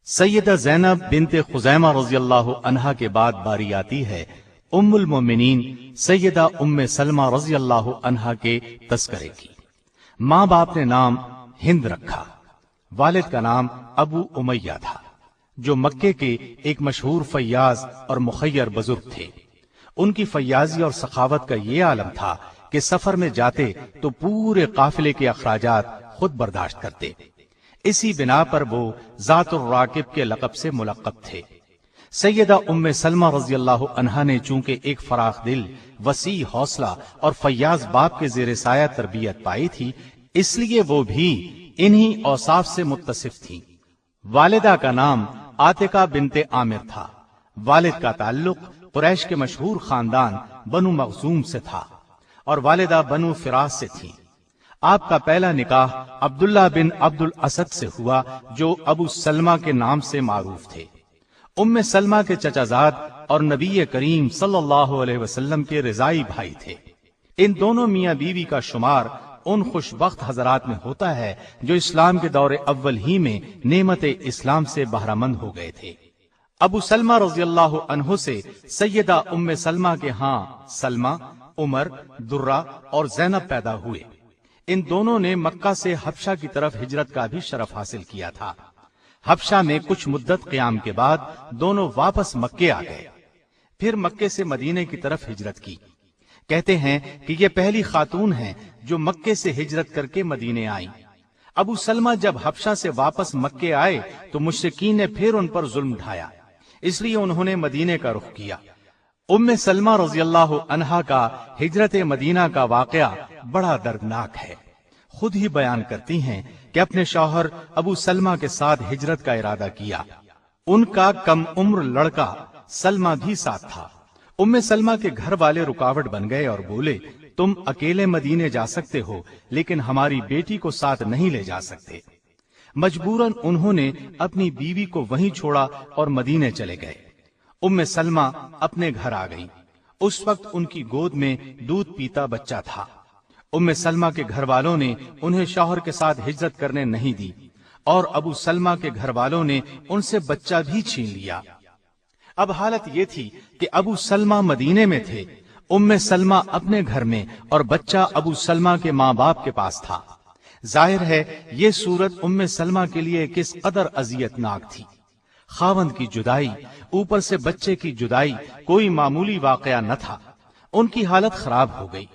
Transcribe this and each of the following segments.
سیدہ زینب بنت خزیمہ رضی اللہ عنہا کے بعد باری آتی ہے ام المومنین سیدہ ام سلمہ رضی اللہ عنہا کے تذکرے کی۔ ماں باپ نے نام ہند رکھا، والد کا نام ابو امیہ تھا، جو مکے کے ایک مشہور فیاض اور مخیر بزرگ تھے۔ ان کی فیاضی اور سخاوت کا یہ عالم تھا کہ سفر میں جاتے تو پورے قافلے کے اخراجات خود برداشت کرتے۔ اسی بنا پر وہ ذات الراکب کے لقب سے ملقب تھے۔ سیدہ ام سلمہ رضی اللہ عنہا نے چونکہ ایک فراخ دل، وسیع حوصلہ اور فیاض باپ کے زیر سایہ تربیت پائی تھی، اس لیے وہ بھی انہی اوصاف سے متصف تھیں۔ والدہ کا نام عاتقہ بنت عامر تھا۔ والد کا تعلق قریش کے مشہور خاندان بنو مخزوم سے تھا اور والدہ بنو فراس سے تھی۔ آپ کا پہلا نکاح عبداللہ بن عبد الاسد سے ہوا، جو ابو سلمہ کے نام سے معروف تھے۔ ام سلمہ کے چچا زاد اور نبی کریم صلی اللہ علیہ وسلم کے رضائی بھائی تھے۔ ان دونوں میاں بیوی کا شمار ان خوش بخت حضرات میں ہوتا ہے جو اسلام کے دور اول ہی میں نعمت اسلام سے بہرہ مند ہو گئے تھے۔ ابو سلمہ رضی اللہ عنہ سے سیدہ ام سلمہ کے ہاں سلمہ، عمر، درہ اور زینب پیدا ہوئے۔ ان دونوں نے مکہ سے حبشہ کی طرف ہجرت کا بھی شرف حاصل کیا تھا۔ حبشہ میں کچھ مدت قیام کے بعد دونوں واپس مکے آ گئے، پھر مکے سے مدینے کی طرف ہجرت کی۔ کہتے ہیں کہ یہ پہلی خاتون ہیں جو مکے سے ہجرت کر کے مدینے آئیں۔ ابو سلمہ جب حبشہ سے واپس مکے آئے تو مشرکین نے پھر ان پر ظلم ڈھایا، اس لیے انہوں نے مدینے کا رخ کیا۔ ام سلمہ رضی اللہ عنہا کا ہجرت مدینہ کا واقعہ بڑا دردناک ہے۔ خود ہی بیان کرتی ہیں کہ اپنے شوہر ابو سلمہ کے ساتھ ہجرت کا ارادہ کیا۔ ان کا کم عمر لڑکا سلمہ بھی ساتھ تھا۔ ام سلمہ کے گھر والے رکاوٹ بن گئے اور بولے، تم اکیلے مدینے جا سکتے ہو لیکن ہماری بیٹی کو ساتھ نہیں لے جا سکتے۔ مجبوراً انہوں نے اپنی بیوی کو وہیں چھوڑا اور مدینے چلے گئے۔ ام سلمہ اپنے گھر آ گئی۔ اس وقت ان کی گود میں دودھ پیتا بچہ تھا۔ ام سلمہ کے گھر والوں نے انہیں شوہر کے ساتھ ہجرت کرنے نہیں دی اور ابو سلمہ کے گھر والوں نے ان سے بچہ بھی چھین لیا۔ اب حالت یہ تھی کہ ابو سلمہ مدینے میں تھے، ام سلمہ اپنے گھر میں اور بچہ ابو سلمہ کے ماں باپ کے پاس تھا۔ ظاہر ہے یہ صورت ام سلمہ کے لیے کس قدر اذیت ناک تھی۔ خاوند کی جدائی، اوپر سے بچے کی جدائی کوئی معمولی واقعہ نہ تھا۔ ان کی حالت خراب ہو گئی۔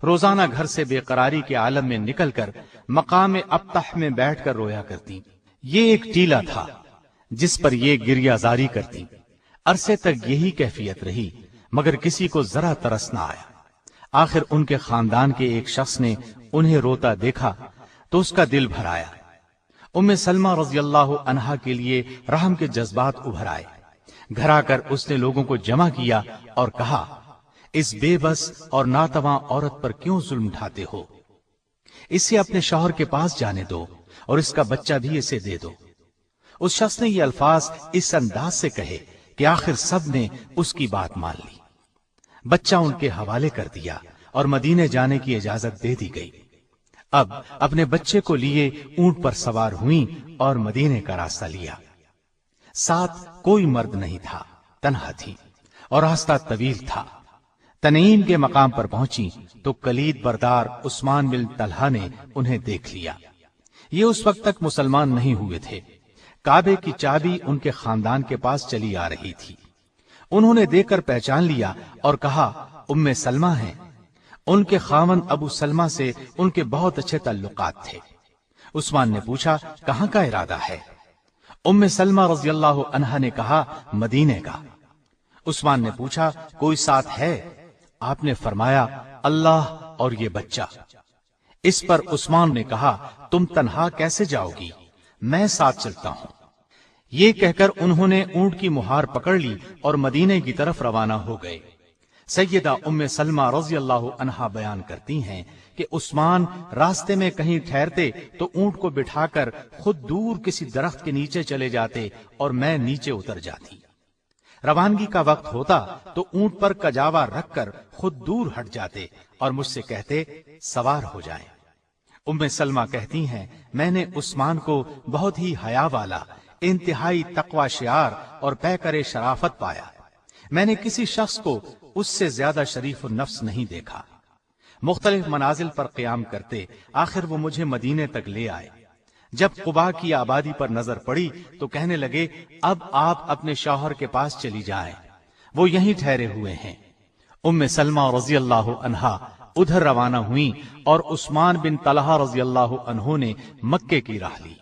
روزانہ گھر سے بے قراری کے عالم میں نکل کر مقام ابطح میں بیٹھ کر رویا کرتی۔ یہ ایک ٹیلہ تھا جس پر یہ گریہ زاری کرتی۔ عرصے تک یہی کیفیت رہی مگر کسی کو ذرا ترس نہ آیا۔ آخر ان کے خاندان کے ایک شخص نے انہیں روتا دیکھا تو اس کا دل بھر آیا۔ ام سلمہ رضی اللہ عنہا کے لیے رحم کے جذبات ابھر آئے۔ گھر آ کر اس نے لوگوں کو جمع کیا اور کہا، اس بے بس اور ناتواں عورت پر کیوں ظلم ڈھاتے ہو؟ اسے اپنے شوہر کے پاس جانے دو اور اس کا بچہ بھی اسے دے دو۔ اس شخص نے یہ الفاظ اس انداز سے کہے کہ آخر سب نے اس کی بات مان لی۔ بچہ ان کے حوالے کر دیا اور مدینے جانے کی اجازت دے دی گئی۔ اب اپنے بچے کو لیے اونٹ پر سوار ہوئیں اور مدینے کا راستہ لیا۔ ساتھ کوئی مرد نہیں تھا، تنہا تھی اور راستہ طویل تھا۔ تنعیم کے مقام پر پہنچی تو کلید بردار عثمان بن طلحہ نے انہیں دیکھ لیا۔ یہ اس وقت تک مسلمان نہیں ہوئے تھے۔ کعبے کی چابی ان کے خاندان کے پاس چلی آ رہی تھی۔ انہوں نے دیکھ کر پہچان لیا اور کہا، ام سلمہ ہیں۔ ان کے خاوند ابو سلمہ سے ان کے بہت اچھے تعلقات تھے۔ عثمان نے پوچھا، کہاں کا ارادہ ہے؟ ام سلمہ رضی اللہ عنہا نے کہا، مدینے کا۔ عثمان نے پوچھا، کوئی ساتھ ہے؟ آپ نے فرمایا، اللہ اور یہ بچہ۔ اس پر عثمان نے کہا، تم تنہا کیسے جاؤ گی؟ میں ساتھ چلتا ہوں۔ یہ کہہ کر انہوں نے اونٹ کی مہار پکڑ لی اور مدینے کی طرف روانہ ہو گئے۔ سیدہ ام سلمہ رضی اللہ عنہا بیان کرتی ہیں کہ عثمان راستے میں کہیں ٹھہرتے تو اونٹ کو بٹھا کر خود دور کسی درخت کے نیچے چلے جاتے اور میں نیچے اتر جاتی۔ روانگی کا وقت ہوتا تو اونٹ پر کجاوا رکھ کر خود دور ہٹ جاتے اور مجھ سے کہتے، سوار ہو جائیں۔ ام سلمہ کہتی ہیں، میں نے عثمان کو بہت ہی حیا والا، انتہائی تقوی شعار اور پیکر شرافت پایا۔ میں نے کسی شخص کو اس سے زیادہ شریف النفس نہیں دیکھا۔ مختلف منازل پر قیام کرتے آخر وہ مجھے مدینے تک لے آئے۔ جب قباء کی آبادی پر نظر پڑی تو کہنے لگے، اب آپ اپنے شوہر کے پاس چلی جائیں، وہ یہیں ٹھہرے ہوئے ہیں۔ ام سلمہ رضی اللہ عنہا ادھر روانہ ہوئیں اور عثمان بن طلحہ رضی اللہ عنہ نے مکے کی راہ لی۔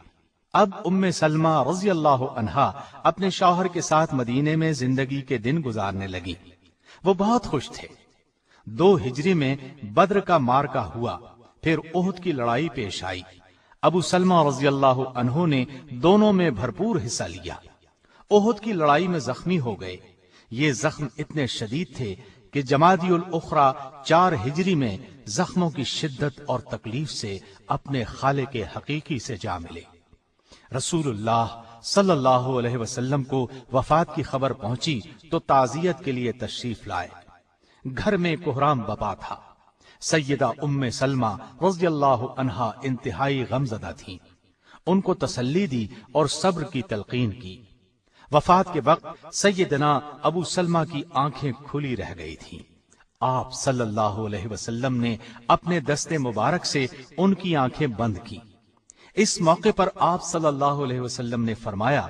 اب ام سلمہ رضی اللہ عنہا اپنے شوہر کے ساتھ مدینے میں زندگی کے دن گزارنے لگی۔ وہ بہت خوش تھے۔ 2 ہجری میں بدر کا معرکہ ہوا، پھر احد کی لڑائی پیش آئی۔ ابو سلمہ رضی اللہ عنہ نے دونوں میں بھرپور حصہ لیا۔ احد کی لڑائی میں زخمی ہو گئے۔ یہ زخم اتنے شدید تھے کہ جمادی الاخری 4 ہجری میں زخموں کی شدت اور تکلیف سے اپنے خالق حقیقی سے جا ملے۔ رسول اللہ صلی اللہ علیہ وسلم کو وفات کی خبر پہنچی تو تعزیت کے لیے تشریف لائے۔ گھر میں کوہرام بپا تھا۔ سیدہ ام سلمہ رضی اللہ عنہا انتہائی غمزدہ تھیں۔ ان کو تسلی دی اور صبر کی تلقین کی۔ وفات کے وقت سیدنا ابو سلمہ کی آنکھیں کھلی رہ گئی تھیں۔ آپ صلی اللہ علیہ وسلم نے اپنے دست مبارک سے ان کی آنکھیں بند کی۔ اس موقع پر آپ صلی اللہ علیہ وسلم نے فرمایا،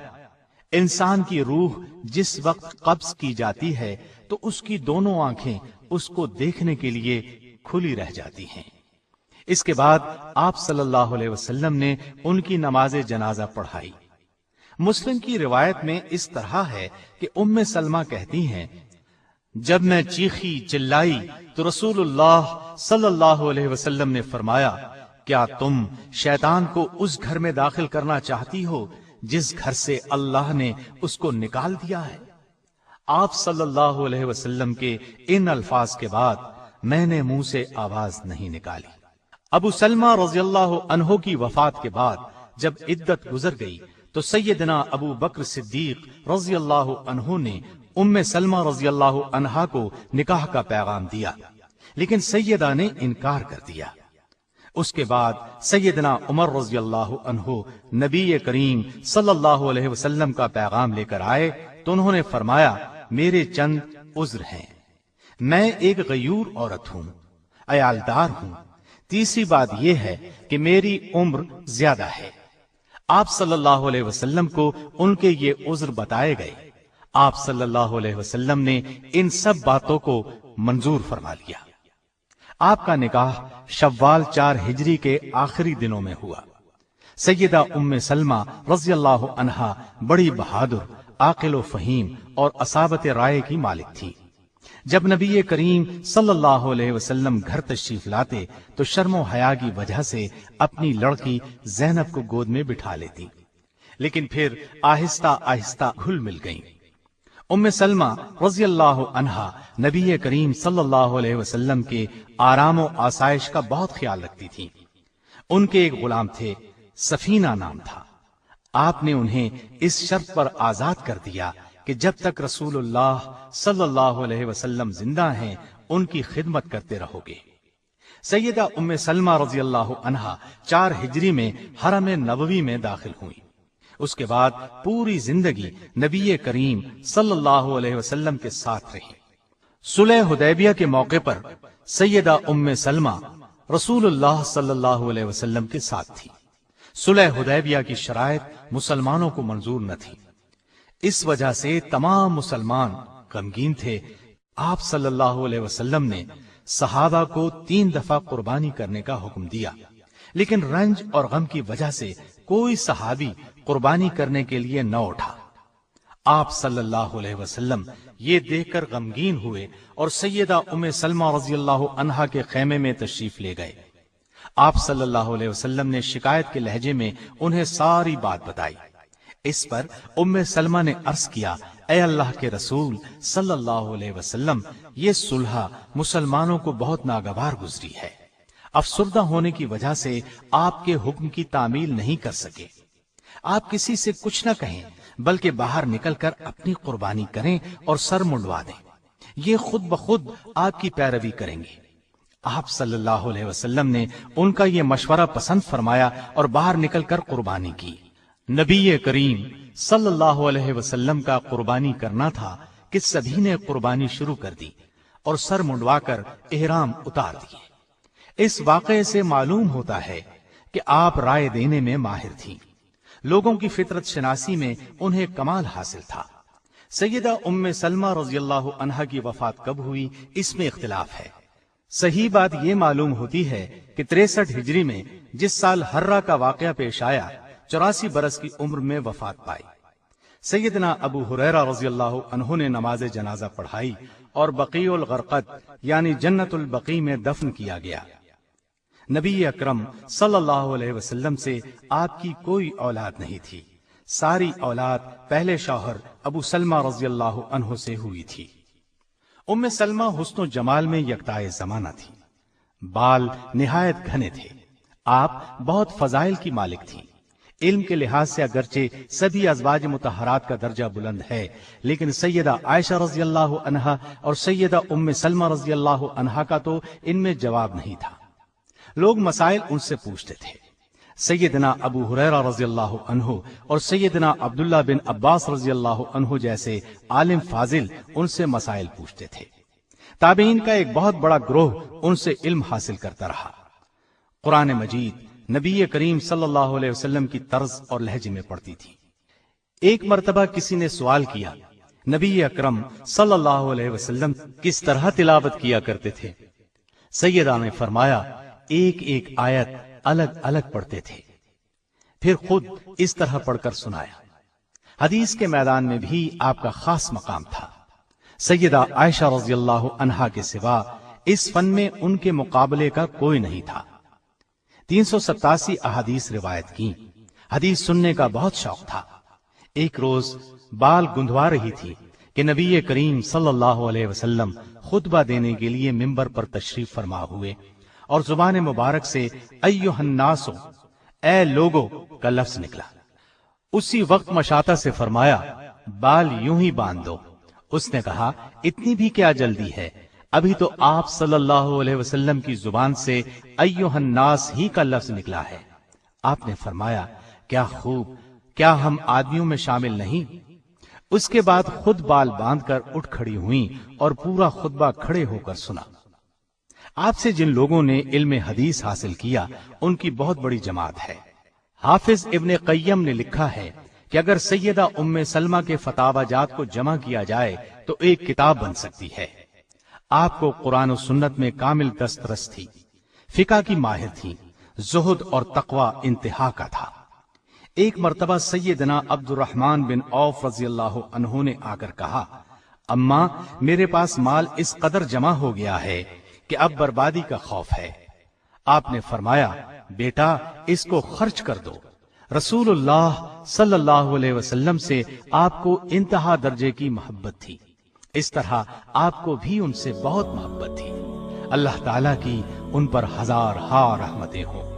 انسان کی روح جس وقت قبض کی جاتی ہے تو اس کی دونوں آنکھیں اس کو دیکھنے کے لیے کھلی رہ جاتی ہیں۔ اس کے بعد آپ صلی اللہ علیہ وسلم نے ان کی نماز جنازہ پڑھائی۔ مسلم کی روایت میں اس طرح ہے کہ ام سلمہ کہتی ہیں، جب میں چیخی چلائی تو رسول اللہ صلی اللہ علیہ وسلم نے فرمایا، کیا تم شیطان کو اس گھر میں داخل کرنا چاہتی ہو جس گھر سے اللہ نے اس کو نکال دیا ہے؟ آپ صلی اللہ علیہ وسلم کے ان الفاظ کے بعد میں نے منہ سے آواز نہیں نکالی۔ ابو سلمہ رضی اللہ عنہ کی وفات کے بعد جب عدت گزر گئی تو سیدنا ابو بکر صدیق رضی اللہ عنہ نے ام سلمہ رضی اللہ عنہا کو نکاح کا پیغام دیا، لیکن سیدہ نے انکار کر دیا۔ اس کے بعد سیدنا عمر رضی اللہ عنہ نبی کریم صلی اللہ علیہ وسلم کا پیغام لے کر آئے تو انہوں نے فرمایا، میرے چند عذر ہیں۔ میں ایک غیور عورت ہوں، عیالدار ہوں۔ تیسری بات یہ ہے کہ میری عمر زیادہ ہے۔ آپ صلی اللہ علیہ وسلم کو ان کے یہ عذر بتائے گئے۔ آپ صلی اللہ علیہ وسلم نے ان سب باتوں کو منظور فرما لیا۔ آپ کا نکاح شوال 4 ہجری کے آخری دنوں میں ہوا۔ سیدہ ام سلمہ رضی اللہ عنہا بڑی بہادر، عاقل و فہیم اور اصابت رائے کی مالک تھی۔ جب نبی کریم صلی اللہ علیہ وسلم گھر تشریف لاتے تو شرم و حیا کی وجہ سے اپنی لڑکی زینب کو گود میں بٹھا لیتی، لیکن پھر آہستہ آہستہ گھل مل گئیں۔ ام سلمہ رضی اللہ عنہا نبی کریم صلی اللہ علیہ وسلم کے آرام و آسائش کا بہت خیال رکھتی تھی۔ ان کے ایک غلام تھے، سفینہ نام تھا۔ آپ نے انہیں اس شرط پر آزاد کر دیا کہ جب تک رسول اللہ صلی اللہ علیہ وسلم زندہ ہیں ان کی خدمت کرتے رہو گے۔ سیدہ ام سلمہ رضی اللہ عنہا 4 ہجری میں حرم نبوی میں داخل ہوئیں۔ اس کے بعد پوری زندگی نبی کریم صلی اللہ علیہ وسلم کے ساتھ رہی۔ صلح حدیبیہ کے موقع پر سیدہ ام سلمہ رسول اللہ صلی اللہ علیہ وسلم کے ساتھ تھی۔ صلح حدیبیہ کی شرائط مسلمانوں کو منظور نہ تھی، اس وجہ سے تمام مسلمان غمگین تھے۔ آپ صلی اللہ علیہ وسلم نے صحابہ کو 3 دفعہ قربانی کرنے کا حکم دیا، لیکن رنج اور غم کی وجہ سے کوئی صحابی قربانی کرنے کے لیے نہ اٹھا۔ آپ صلی اللہ علیہ وسلم یہ دیکھ کر غمگین ہوئے اور سیدہ ام سلمہ رضی اللہ عنہا کے خیمے میں تشریف لے گئے۔ آپ صلی اللہ علیہ وسلم نے شکایت کے لہجے میں انہیں ساری بات بتائی۔ اس پر ام سلمہ نے عرض کیا، اے اللہ کے رسول صلی اللہ علیہ وسلم، یہ صلح مسلمانوں کو بہت ناگوار گزری ہے۔ افسردہ ہونے کی وجہ سے آپ کے حکم کی تعمیل نہیں کر سکے۔ آپ کسی سے کچھ نہ کہیں بلکہ باہر نکل کر اپنی قربانی کریں اور سر منڈوا دیں، یہ خود بخود آپ کی پیروی کریں گے۔ آپ صلی اللہ علیہ وسلم نے ان کا یہ مشورہ پسند فرمایا اور باہر نکل کر قربانی کی۔ نبی کریم صلی اللہ علیہ وسلم کا قربانی کرنا تھا کہ سبھی نے قربانی شروع کر دی اور سر منڈوا کر احرام اتار دیے۔ اس واقعے سے معلوم ہوتا ہے کہ آپ رائے دینے میں ماہر تھیں، لوگوں کی فطرت شناسی میں انہیں کمال حاصل تھا۔ سیدہ ام سلمہ رضی اللہ عنہا کی وفات کب ہوئی اس میں اختلاف ہے۔ صحیح بات یہ معلوم ہوتی ہے کہ 63 ہجری میں جس سال حرہ کا واقعہ پیش آیا 84 برس کی عمر میں وفات پائی۔ سیدنا ابو ہریرہ رضی اللہ عنہ نے نماز جنازہ پڑھائی اور بقیع الغرقد یعنی جنت البقیع میں دفن کیا گیا۔ نبی اکرم صلی اللہ علیہ وسلم سے آپ کی کوئی اولاد نہیں تھی، ساری اولاد پہلے شوہر ابو سلمہ رضی اللہ عنہ سے ہوئی تھی۔ ام سلمہ حسن و جمال میں یکتائے زمانہ تھی، بال نہایت گھنے تھے، آپ بہت فضائل کی مالک تھیں۔ علم کے لحاظ سے اگرچہ سبھی ازواج مطہرات کا درجہ بلند ہے، لیکن سیدہ عائشہ رضی اللہ عنہا اور سیدہ ام سلمہ رضی اللہ عنہا کا تو ان میں جواب نہیں تھا۔ لوگ مسائل ان سے پوچھتے تھے۔ سیدنا ابو ہریرہ رضی اللہ عنہ اور سیدنا عبداللہ بن عباس رضی اللہ عنہ جیسے عالم فاضل ان سے مسائل پوچھتے تھے۔ تابعین کا ایک بہت بڑا گروہ ان سے علم حاصل کرتا رہا۔ قرآن مجید نبی کریم صلی اللہ علیہ وسلم کی طرز اور لہجے میں پڑھتی تھی۔ ایک مرتبہ کسی نے سوال کیا، نبی اکرم صلی اللہ علیہ وسلم کس طرح تلاوت کیا کرتے تھے؟ سیدہ نے فرمایا، ایک ایک آیت الگ الگ پڑھتے تھے، پھر خود اس طرح پڑھ کر سنایا۔ حدیث کے میدان میں بھی آپ کا خاص مقام تھا۔ سیدہ عائشہ رضی اللہ عنہا کے سوا اس فن میں ان کے مقابلے کا کوئی نہیں تھا۔ 387 احادیث روایت کی، حدیث سننے کا بہت شوق تھا۔ ایک روز بال گندوا رہی تھی کہ نبی کریم صلی اللہ علیہ وسلم خطبہ دینے کے لیے ممبر پر تشریف فرما ہوئے اور زبان مبارک سے ایھا الناس، اے لوگو کا لفظ نکلا۔ اسی وقت مشاطہ سے فرمایا، بال یوں ہی باندھ دو۔ اس نے کہا، اتنی بھی کیا جلدی ہے، ابھی تو آپ صلی اللہ علیہ وسلم کی زبان سے ایھا الناس ہی کا لفظ نکلا ہے۔ آپ نے فرمایا، کیا خوب، کیا ہم آدمیوں میں شامل نہیں؟ اس کے بعد خود بال باندھ کر اٹھ کھڑی ہوئیں اور پورا خطبہ کھڑے ہو کر سنا۔ آپ سے جن لوگوں نے علم حدیث حاصل کیا ان کی بہت بڑی جماعت ہے۔ حافظ ابن قیم نے لکھا ہے کہ اگر سیدہ ام سلمہ کے فتاوی جات کو جمع کیا جائے تو ایک کتاب بن سکتی ہے۔ آپ کو قرآن و سنت میں کامل دسترس تھی، فقہ کی ماہر تھی، زہد اور تقوی انتہا کا تھا۔ ایک مرتبہ سیدنا عبد الرحمن بن عوف رضی اللہ عنہ نے آ کر کہا، اماں میرے پاس مال اس قدر جمع ہو گیا ہے کہ اب بربادی کا خوف ہے۔ آپ نے فرمایا، بیٹا اس کو خرچ کر دو۔ رسول اللہ صلی اللہ علیہ وسلم سے آپ کو انتہا درجے کی محبت تھی، اس طرح آپ کو بھی ان سے بہت محبت تھی۔ اللہ تعالیٰ کی ان پر ہزار ہا رحمتیں ہوں۔